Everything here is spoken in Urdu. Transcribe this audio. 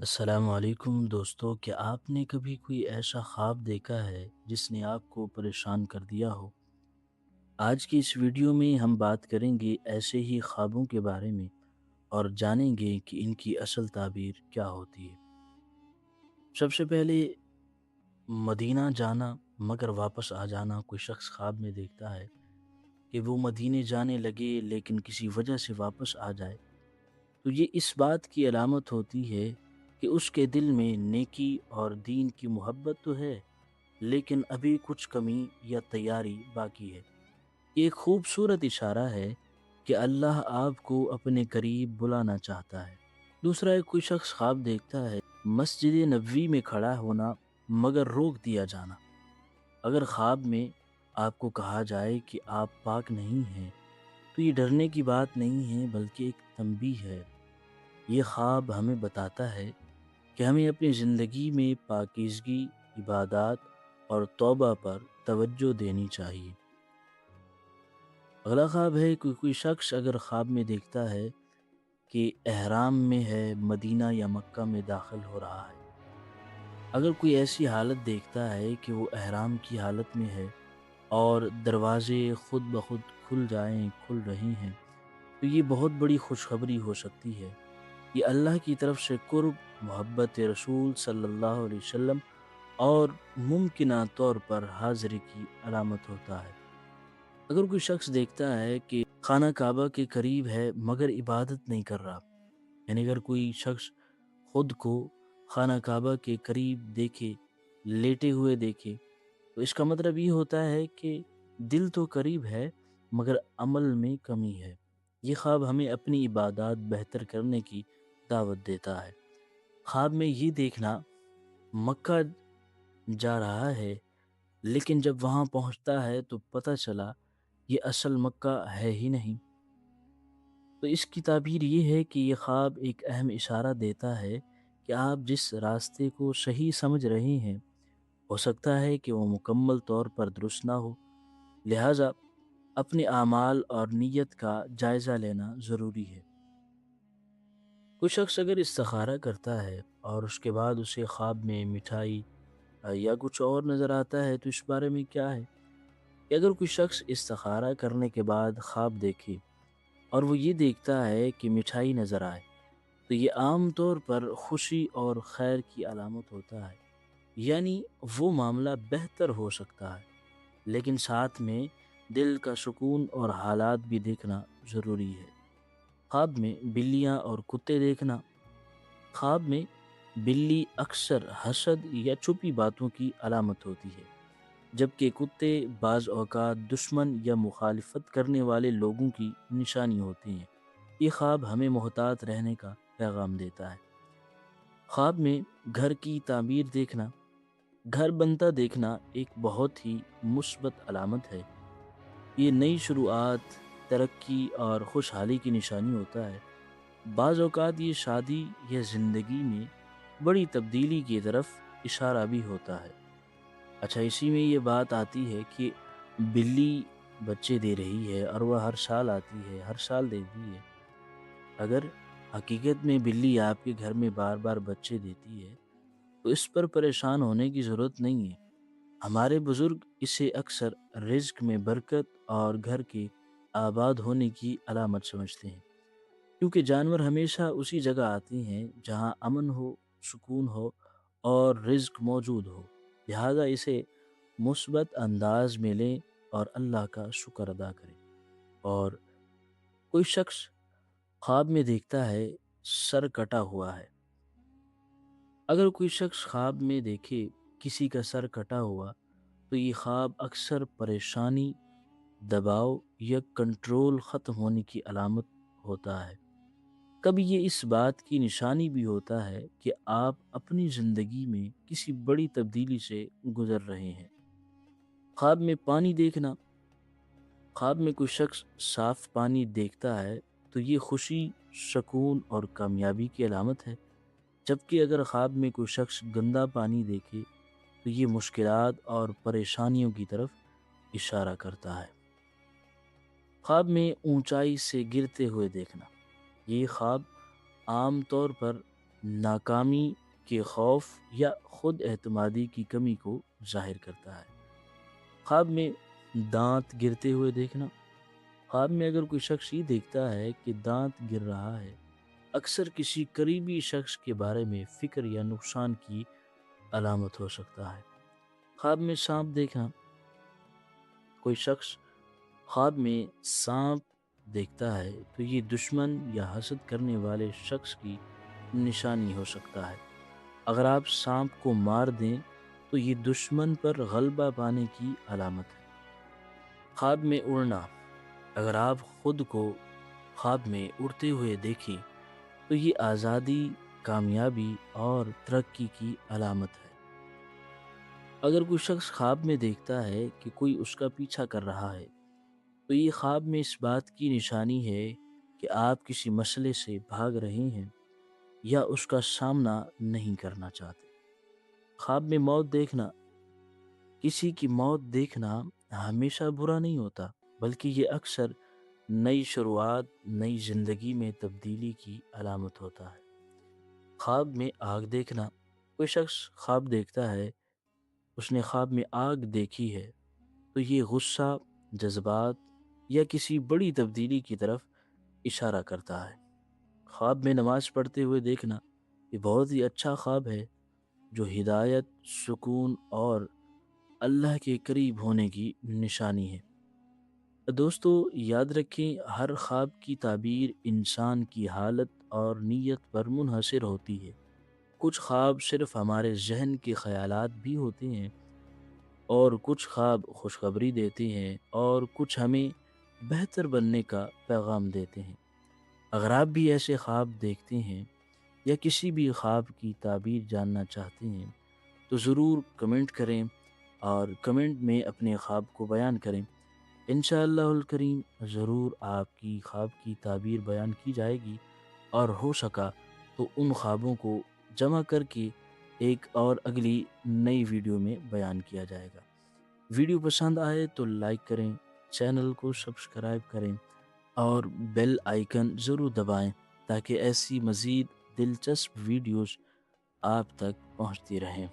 السلام علیکم دوستو، کیا آپ نے کبھی کوئی ایسا خواب دیکھا ہے جس نے آپ کو پریشان کر دیا ہو؟ آج کی اس ویڈیو میں ہم بات کریں گے ایسے ہی خوابوں کے بارے میں اور جانیں گے کہ ان کی اصل تعبیر کیا ہوتی ہے۔ سب سے پہلے مدینہ جانا مگر واپس آ جانا۔ کوئی شخص خواب میں دیکھتا ہے کہ وہ مدینے جانے لگے لیکن کسی وجہ سے واپس آ جائے، تو یہ اس بات کی علامت ہوتی ہے کہ اس کے دل میں نیکی اور دین کی محبت تو ہے، لیکن ابھی کچھ کمی یا تیاری باقی ہے۔ یہ ایک خوبصورت اشارہ ہے کہ اللہ آپ کو اپنے قریب بلانا چاہتا ہے۔ دوسرا، ایک کوئی شخص خواب دیکھتا ہے مسجد نبوی میں کھڑا ہونا مگر روک دیا جانا۔ اگر خواب میں آپ کو کہا جائے کہ آپ پاک نہیں ہیں، تو یہ ڈرنے کی بات نہیں ہے بلکہ ایک تنبیہ ہے۔ یہ خواب ہمیں بتاتا ہے کہ ہمیں اپنی زندگی میں پاکیزگی، عبادات اور توبہ پر توجہ دینی چاہیے۔ اگلا خواب ہے کہ کوئی شخص اگر خواب میں دیکھتا ہے کہ احرام میں ہے، مدینہ یا مکہ میں داخل ہو رہا ہے۔ اگر کوئی ایسی حالت دیکھتا ہے کہ وہ احرام کی حالت میں ہے اور دروازے خود بخود کھل رہی ہیں، تو یہ بہت بڑی خوشخبری ہو سکتی ہے۔ یہ اللہ کی طرف سے قرب، محبت رسول صلی اللہ علیہ وسلم اور ممکنہ طور پر حاضری کی علامت ہوتا ہے۔ اگر کوئی شخص دیکھتا ہے کہ خانہ کعبہ کے قریب ہے مگر عبادت نہیں کر رہا، یعنی اگر کوئی شخص خود کو خانہ کعبہ کے قریب دیکھے، لیٹے ہوئے دیکھے، تو اس کا مطلب یہ ہوتا ہے کہ دل تو قریب ہے مگر عمل میں کمی ہے۔ یہ خواب ہمیں اپنی عبادات بہتر کرنے کی دعوت دیتا ہے۔ خواب میں یہ دیکھنا مکہ جا رہا ہے لیکن جب وہاں پہنچتا ہے تو پتہ چلا یہ اصل مکہ ہے ہی نہیں، تو اس کی تعبیر یہ ہے کہ یہ خواب ایک اہم اشارہ دیتا ہے کہ آپ جس راستے کو صحیح سمجھ رہے ہیں ہو سکتا ہے کہ وہ مکمل طور پر درست نہ ہو، لہٰذا اپنے اعمال اور نیت کا جائزہ لینا ضروری ہے۔ کوئی شخص اگر استخارہ کرتا ہے اور اس کے بعد اسے خواب میں مٹھائی یا کچھ اور نظر آتا ہے، تو اس بارے میں کیا ہے کہ اگر کوئی شخص استخارہ کرنے کے بعد خواب دیکھے اور وہ یہ دیکھتا ہے کہ مٹھائی نظر آئے، تو یہ عام طور پر خوشی اور خیر کی علامت ہوتا ہے، یعنی وہ معاملہ بہتر ہو سکتا ہے، لیکن ساتھ میں دل کا سکون اور حالات بھی دیکھنا ضروری ہے۔ خواب میں بلیاں اور کتے دیکھنا۔ خواب میں بلی اکثر حسد یا چھپی باتوں کی علامت ہوتی ہے، جبکہ کتے بعض اوقات دشمن یا مخالفت کرنے والے لوگوں کی نشانی ہوتے ہیں۔ یہ خواب ہمیں محتاط رہنے کا پیغام دیتا ہے۔ خواب میں گھر کی تعمیر دیکھنا۔ گھر بنتا دیکھنا ایک بہت ہی مثبت علامت ہے۔ یہ نئی شروعات، ترقی اور خوشحالی کی نشانی ہوتا ہے۔ بعض اوقات یہ شادی یا زندگی میں بڑی تبدیلی کی طرف اشارہ بھی ہوتا ہے۔ اچھا، اسی میں یہ بات آتی ہے کہ بلی بچے دے رہی ہے اور وہ ہر سال آتی ہے، ہر سال دیتی ہے۔ اگر حقیقت میں بلی آپ کے گھر میں بار بار بچے دیتی ہے تو اس پر پریشان ہونے کی ضرورت نہیں ہے۔ ہمارے بزرگ اسے اکثر رزق میں برکت اور گھر کے آباد ہونے کی علامت سمجھتے ہیں، کیونکہ جانور ہمیشہ اسی جگہ آتے ہیں جہاں امن ہو، سکون ہو اور رزق موجود ہو، لہذا اسے مثبت انداز میں لیں اور اللہ کا شکر ادا کریں۔ اور کوئی شخص خواب میں دیکھتا ہے سر کٹا ہوا ہے۔ اگر کوئی شخص خواب میں دیکھے کسی کا سر کٹا ہوا، تو یہ خواب اکثر پریشانی، دباؤ یا کنٹرول ختم ہونے کی علامت ہوتا ہے۔ کبھی یہ اس بات کی نشانی بھی ہوتا ہے کہ آپ اپنی زندگی میں کسی بڑی تبدیلی سے گزر رہے ہیں۔ خواب میں پانی دیکھنا۔ خواب میں کوئی شخص صاف پانی دیکھتا ہے تو یہ خوشی، سکون اور کامیابی کی علامت ہے، جبکہ اگر خواب میں کوئی شخص گندا پانی دیکھے تو یہ مشکلات اور پریشانیوں کی طرف اشارہ کرتا ہے۔ خواب میں اونچائی سے گرتے ہوئے دیکھنا۔ یہ خواب عام طور پر ناکامی کے خوف یا خود اعتمادی کی کمی کو ظاہر کرتا ہے۔ خواب میں دانت گرتے ہوئے دیکھنا۔ خواب میں اگر کوئی شخص یہ دیکھتا ہے کہ دانت گر رہا ہے، اکثر کسی قریبی شخص کے بارے میں فکر یا نقصان کی علامت ہو سکتا ہے۔ خواب میں سانپ دیکھنا۔ کوئی شخص خواب میں سانپ دیکھتا ہے تو یہ دشمن یا حسد کرنے والے شخص کی نشانی ہو سکتا ہے۔ اگر آپ سانپ کو مار دیں تو یہ دشمن پر غلبہ پانے کی علامت ہے۔ خواب میں اڑنا۔ اگر آپ خود کو خواب میں اڑتے ہوئے دیکھیں تو یہ آزادی، کامیابی اور ترقی کی علامت ہے۔ اگر کوئی شخص خواب میں دیکھتا ہے کہ کوئی اس کا پیچھا کر رہا ہے تو یہ خواب میں اس بات کی نشانی ہے کہ آپ کسی مسئلے سے بھاگ رہے ہیں یا اس کا سامنا نہیں کرنا چاہتے۔ خواب میں موت دیکھنا۔ کسی کی موت دیکھنا ہمیشہ برا نہیں ہوتا، بلکہ یہ اکثر نئی شروعات، نئی زندگی میں تبدیلی کی علامت ہوتا ہے۔ خواب میں آگ دیکھنا۔ کوئی شخص خواب دیکھتا ہے، اس نے خواب میں آگ دیکھی ہے تو یہ غصہ، جذبات یا کسی بڑی تبدیلی کی طرف اشارہ کرتا ہے۔ خواب میں نماز پڑھتے ہوئے دیکھنا یہ بہت ہی اچھا خواب ہے جو ہدایت، سکون اور اللہ کے قریب ہونے کی نشانی ہے۔ دوستو، یاد رکھیں ہر خواب کی تعبیر انسان کی حالت اور نیت پر منحصر ہوتی ہے۔ کچھ خواب صرف ہمارے ذہن کے خیالات بھی ہوتے ہیں، اور کچھ خواب خوشخبری دیتے ہیں، اور کچھ ہمیں بہتر بننے کا پیغام دیتے ہیں۔ اگر آپ بھی ایسے خواب دیکھتے ہیں یا کسی بھی خواب کی تعبیر جاننا چاہتے ہیں تو ضرور کمنٹ کریں اور کمنٹ میں اپنے خواب کو بیان کریں۔ انشاءاللہ الکریم ضرور آپ کی خواب کی تعبیر بیان کی جائے گی، اور ہو سکا تو ان خوابوں کو جمع کر کے ایک اور اگلی نئی ویڈیو میں بیان کیا جائے گا۔ ویڈیو پسند آئے تو لائک کریں، چینل کو سبسکرائب کریں اور بیل آئیکن ضرور دبائیں تاکہ ایسی مزید دلچسپ ویڈیوز آپ تک پہنچتی رہیں۔